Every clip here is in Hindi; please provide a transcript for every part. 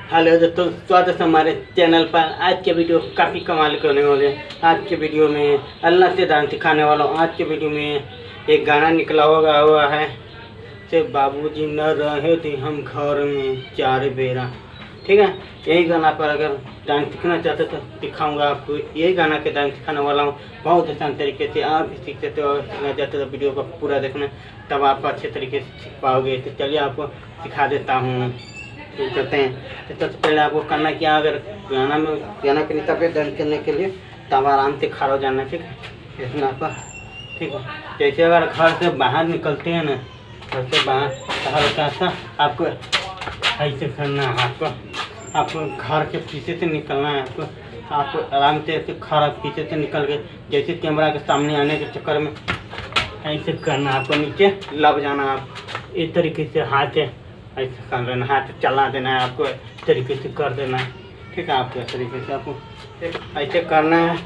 हेलो दोस्तों, स्वागत है हमारे चैनल पर। आज के वीडियो काफ़ी कमाल के होने वाले हैं। आज के वीडियो में अल्लाह से डांस सिखाने वाला हूँ। आज के वीडियो में एक गाना निकला हुआ है से बाबूजी न रहे थे हम घर में चार बेरा। ठीक है, यही गाना पर अगर डांस सीखना चाहते तो दिखाऊंगा आपको। यही गाना के डांस सिखाने वाला हूँ बहुत आसान तरीके से। आप भी सीख सकते हो और सीखना चाहते तो वीडियो को पूरा देखना, तब आप अच्छे तरीके से सीख पाओगे। तो चलिए आपको सिखा देता हूँ। करते हैं तो सबसे पहले आपको करना क्या, अगर गाना के नीचे पे डांस करने के लिए तब आराम से खड़ा हो जाना। ठीक है, इसमें आपका ठीक है। जैसे अगर घर से बाहर निकलते हैं ना, घर से बाहर तो हल्का सा आपको ऐसे करना है। आपको घर के पीछे से निकलना है। आपको आराम से ऐसे खड़ा पीछे से निकल के जैसे कैमरा के सामने आने के चक्कर में ऐसे करना। आपको नीचे लग जाना। आप इस तरीके से हाथ ऐसे कर लेना, हाथ चला देना है। आपको इस तरीके से कर देना है। ठीक है, आपको इस तरीके से आपको ऐसे करना है।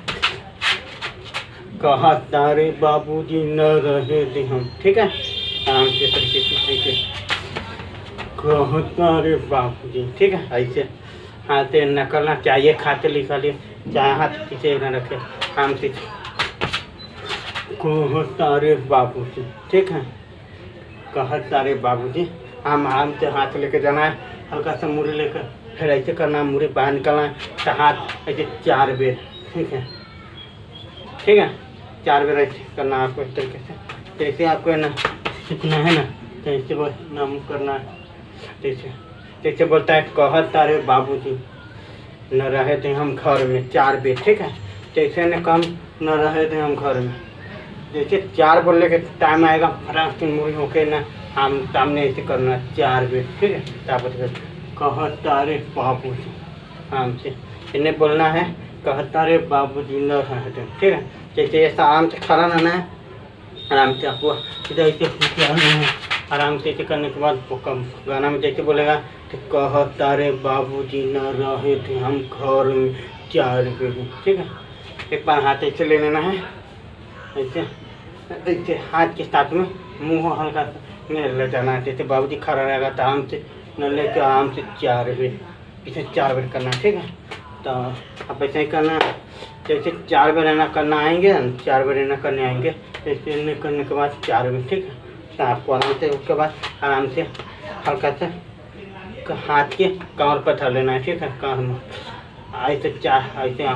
कहा तारे बाबूजी न रहे थे हम। ठीक है, आराम से तरीके से ऐसे कहा तारे बाबूजी। ठीक है, ऐसे हाथ से न करना चाहिए, खाते निकालिए चाहे हाथ पीछे न रखे। आराम से कहा तारे बाबूजी। ठीक है, कहा तारे बाबूजी। हम आराम से हाथ लेके जाना है, हल्का सा मुड़ी लेकर फिर ऐसे करना है। मुड़ी बाहर निकलना है तो हाथ ऐसे चार बेर। ठीक है, ठीक है, चार बेर ऐसे करना है आपको इस तरीके से। जैसे आपको है ना सीखना है ना, तो ऐसे वो नाम करना है। जैसे बोलता है कहा तारे बाबूजी न रहे थे हम घर में चार बेर। ठीक है, जैसे न कम न रहे थे हम घर में, जैसे चार बोलने के टाइम आएगा फटाक से मुड़ी होके ना हम सामने ऐसे करना चार बेर। ठीक है, कहा तारे बाबूजी। आराम से इन्हें बोलना है कहा तारे बाबूजी न रहे थे। ठीक है, जैसे ऐसा आराम से खड़ा रहना है। आराम से आपको इधर ऐसे रहना है। आराम से ऐसे करने के बाद गाना में जैसे बोलेगा तो कहा तारे बाबूजी न रहे थे हम घर में चार बेर। ठीक है, एक बार हाथ ऐसे ले लेना है। ऐसे ऐसे हाथ के साथ में मुँह हल्का ले जाना है। जैसे बाबूजी खड़ा रहेगा तो आराम से न लेके आराम से चार बेर, इसे चार बेर करना। ठीक है, तो आप ऐसे ही करना। जैसे चार बेर ना करना आएंगे, चार बेर ना करने आएंगे, ऐसे करने के बाद चार बेर। ठीक है, तो आपको आराम से उसके बाद आराम से हल्का से हाथ के कमर पर धर लेना है। ठीक है, कमर ऐसे चार ऐसे।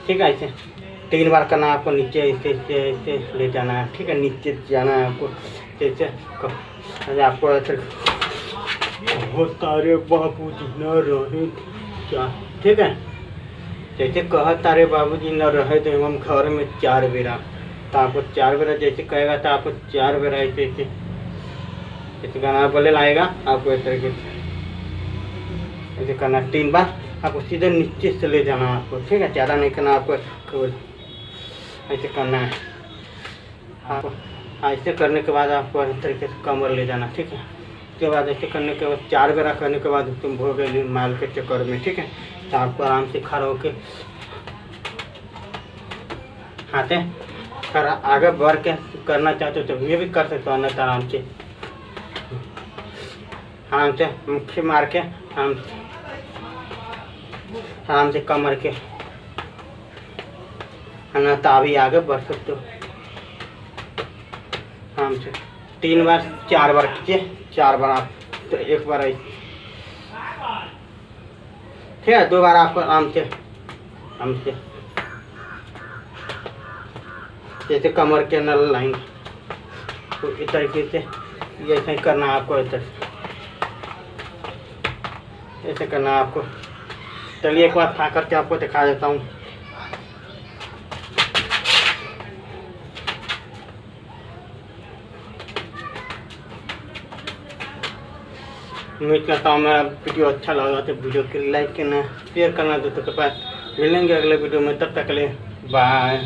ठीक है, ऐसे 3 बार करना है आपको। नीचे ऐसे ऐसे ऐसे ले जाना है। ठीक है, नीचे जाना है आपको। जैसे आपको ऐसे तारे बाबूजी न रहे क्या। ठीक है, जैसे कहा तारे बाबूजी न रहे थे हम घर में चार बेरा, तो आपको चार बेरा जैसे कहेगा तो आपको चार बेरा ऐसे ऐसे ऐसे गाना बोले लाएगा। आपको इस तरीके से ऐसे करना 3 बार। आपको सीधे नीचे से ले जाना आपको। ठीक है, ज़्यादा नहीं करना आपको, ऐसे करना है आपको। ऐसे करने के बाद आपको इस तरीके से कमर ले जाना। ठीक है, उसके बाद ऐसे करने के बाद चार बेरा करने के बाद तुम हो गए माल के चक्कर में। ठीक है, तो आपको आराम से खड़ा होके हाथे खड़ा आगे बढ़ के करना चाहते हो तो ये भी कर सकते हो। अन्यथा आराम से मुट्ठी मार के आराम से कमर के अन्यथा भी आगे बढ़ सकते हो। आराम से 3 बार 4 बार कीजिए। 4 बार आप तो 1 बार ऐसे। ठीक है, 2 बार आपको आराम से जैसे कमर के नल लाएंगे तो इस तरीके से ये ऐसे करना है आपको। ऐसे करना है आपको। चलिए एक बार खा करके आपको दिखा देता हूँ। उम्मीद करता हूँ मेरा वीडियो अच्छा लगा तो वीडियो को लाइक करना, शेयर करना दोस्तों के पास। मिलेंगे अगले वीडियो में, तब तक के लिए बाय।